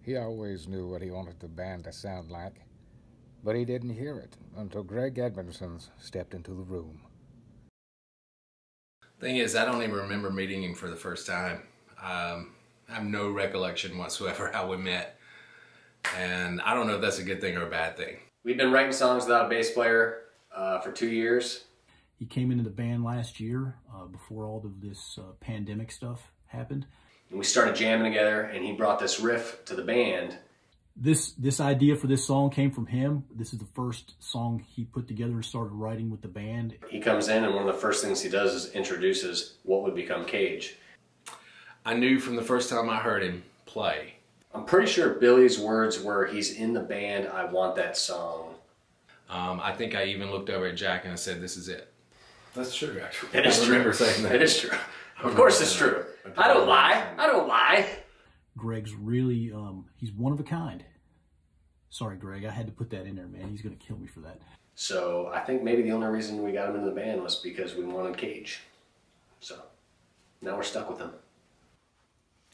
He always knew what he wanted the band to sound like, but he didn't hear it until Greg Edmonson stepped into the room. Thing is, I don't even remember meeting him for the first time. I have no recollection whatsoever how we met, and I don't know if that's a good thing or a bad thing. We've been writing songs without a bass player for 2 years. He came into the band last year before all of this pandemic stuff happened. And we started jamming together, and he brought this riff to the band. This idea for this song came from him. This is the first song he put together and started writing with the band. He comes in, and one of the first things he does is introduces what would become Cage. I knew from the first time I heard him play. I'm pretty sure Billy's words were, he's in the band, I want that song. I think I even looked over at Jack and I said, "This is it." That's true, actually. It is I true. remember saying that. It is true. Of course it's true. I don't lie. I don't lie. Greg's really, he's one of a kind. Sorry, Greg, I had to put that in there, man. He's going to kill me for that. So I think maybe the only reason we got him into the band was because we wanted Cage. So now we're stuck with him.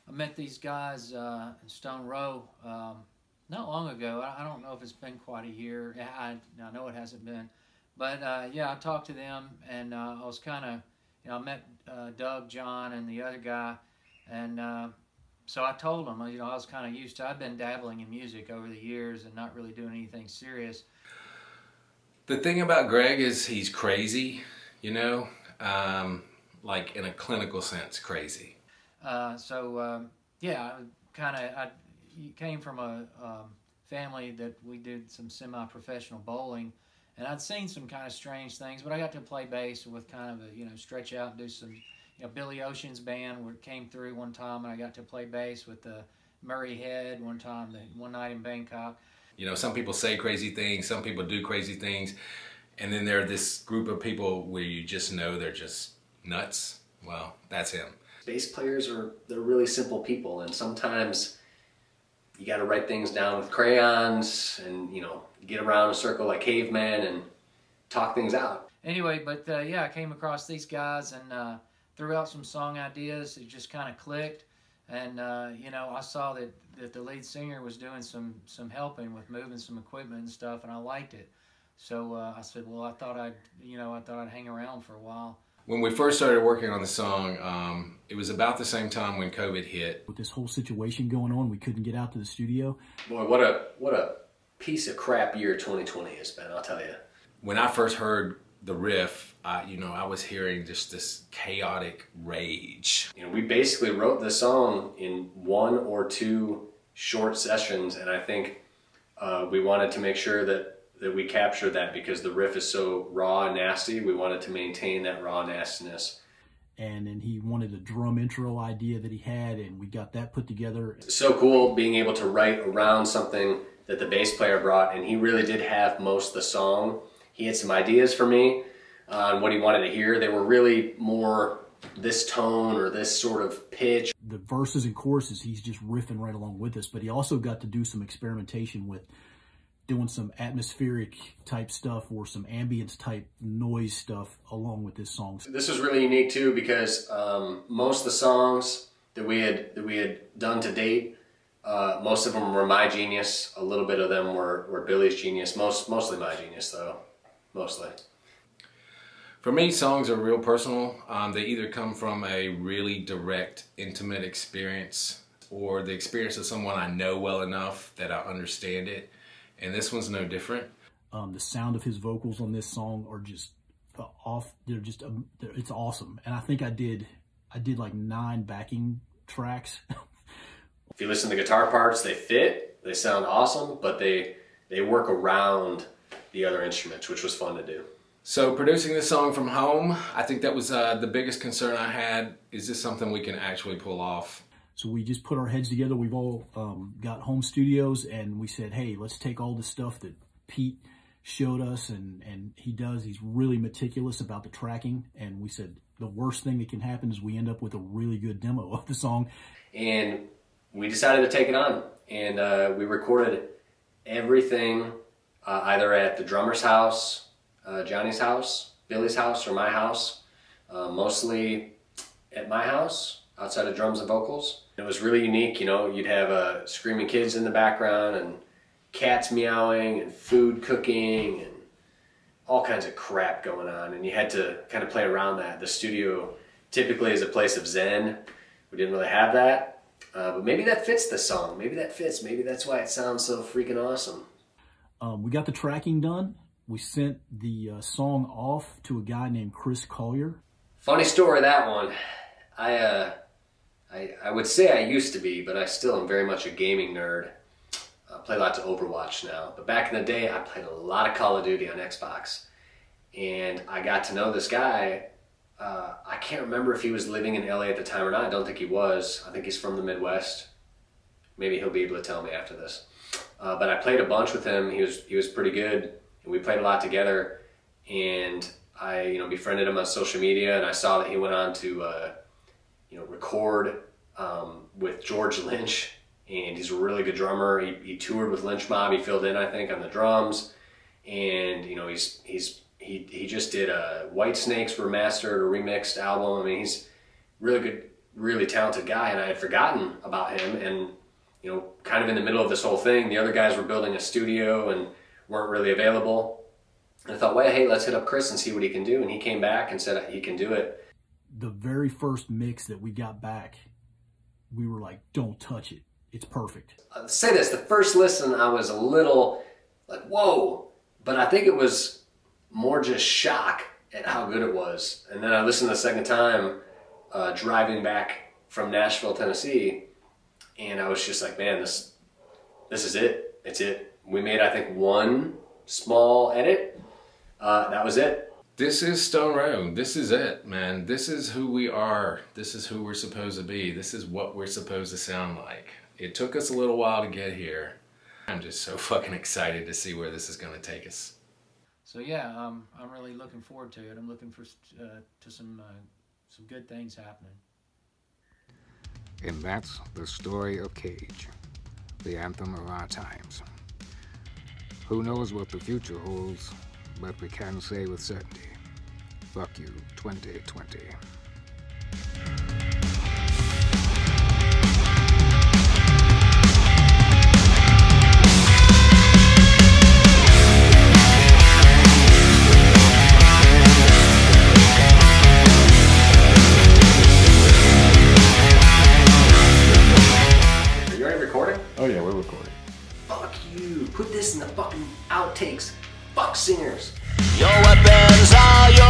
I met these guys in StoneRowe not long ago. I don't know if it's been quite a year. I know it hasn't been. But yeah, I talked to them, and I was kind of, I met Doug, John, and the other guy, and so I told them, I was kind of used to, I've been dabbling in music over the years and not really doing anything serious. The thing about Greg is he's crazy, like in a clinical sense, crazy. Yeah, I came from a family that we did some semi-professional bowling, and I'd seen some kind of strange things, but I got to play bass with kind of a, stretch out and do some, Billy Ocean's band came through one time, and I got to play bass with the Murray Head one time, one night in Bangkok. Some people say crazy things, some people do crazy things, and then there are this group of people where you just know they're just nuts. Well, that's him. Bass players they're really simple people, and sometimes you got to write things down with crayons and, get around a circle like cavemen and talk things out. Anyway, but yeah, I came across these guys and threw out some song ideas. It just kind of clicked, and I saw that the lead singer was doing some helping with moving some equipment and stuff, and I liked it. So I said, well, I thought I'd hang around for a while. When we first started working on the song, it was about the same time when COVID hit. With this whole situation going on, we couldn't get out to the studio. Boy, what a piece of crap year 2020 has been, I'll tell you. When I first heard the riff, I was hearing just this chaotic rage. We basically wrote the song in 1 or 2 short sessions, and I think we wanted to make sure that we captured that because the riff is so raw and nasty. We wanted to maintain that raw nastiness. And then he wanted a drum intro idea that he had, and we got that put together. It's so cool being able to write around something that the bass player brought, and he really did have most of the song. He had some ideas for me on what he wanted to hear. They were really more this tone or this sort of pitch. The verses and choruses, he's just riffing right along with us, but he also got to do some experimentation with doing some atmospheric type stuff or some ambience type noise stuff along with this song. This was really unique too because most of the songs that we had done to date, most of them were my genius. A little bit of them were Billy's genius. Mostly my genius though, mostly. For me, songs are real personal. They either come from a really direct, intimate experience or the experience of someone I know well enough that I understand it. And this one's no different. The sound of his vocals on this song are just off. They're just, it's awesome. And I think I did like 9 backing tracks. If you listen to the guitar parts, they fit, they sound awesome, but they work around the other instruments, which was fun to do. So producing this song from home, I think that was the biggest concern I had. Is this something we can actually pull off? So we just put our heads together. We've all got home studios, and we said, hey, let's take all the stuff that Pete showed us, and he's really meticulous about the tracking. And we said, the worst thing that can happen is we end up with a really good demo of the song. And we decided to take it on, and we recorded everything either at the drummer's house, Johnny's house, Billy's house, or my house. Mostly at my house. outside of drums and vocals. It was really unique, you know, you'd have screaming kids in the background and cats meowing and food cooking and all kinds of crap going on, and you had to kind of play around that. The studio typically is a place of zen. We didn't really have that, but maybe that fits the song. Maybe that fits. Maybe that's why it sounds so freaking awesome. We got the tracking done. We sent the song off to a guy named Chris Collier. Funny story, that one. I would say I used to be, but I still am very much a gaming nerd. I play lots of Overwatch now, but back in the day, I played a lot of Call of Duty on Xbox. And I got to know this guy. I can't remember if he was living in LA at the time or not. I don't think he was. I think he's from the Midwest. Maybe he'll be able to tell me after this. But I played a bunch with him. He was pretty good. And we played a lot together. And I befriended him on social media, and I saw that he went on to record with George Lynch. And he's a really good drummer. He toured with Lynch Mob. He filled in, I think, on the drums. And he just did a Whitesnake's remastered or remixed album. I mean, he's really good, really talented guy. And I had forgotten about him. And kind of in the middle of this whole thing, the other guys were building a studio and weren't really available. And I thought, well, hey, let's hit up Chris and see what he can do. And he came back and said he can do it. The very first mix that we got back, we were like, don't touch it. It's perfect. I'll say this, the first listen, I was a little like, whoa. But I think it was more just shock at how good it was. And then I listened the second time, driving back from Nashville, Tennessee, and I was just like, man, this is it. It's it. We made, I think, one small edit. That was it. This is StoneRowe. This is it, man. This is who we are. This is who we're supposed to be. This is what we're supposed to sound like. It took us a little while to get here. I'm just so fucking excited to see where this is going to take us. So yeah, I'm really looking forward to it. I'm looking for to some good things happening. And that's the story of Cage, the anthem of our times. Who knows what the future holds, but we can say with certainty, fuck you, 2020. Oh yeah, we're recording. Fuck you. Put this in the fucking outtakes. Fuck singers. Your weapons are your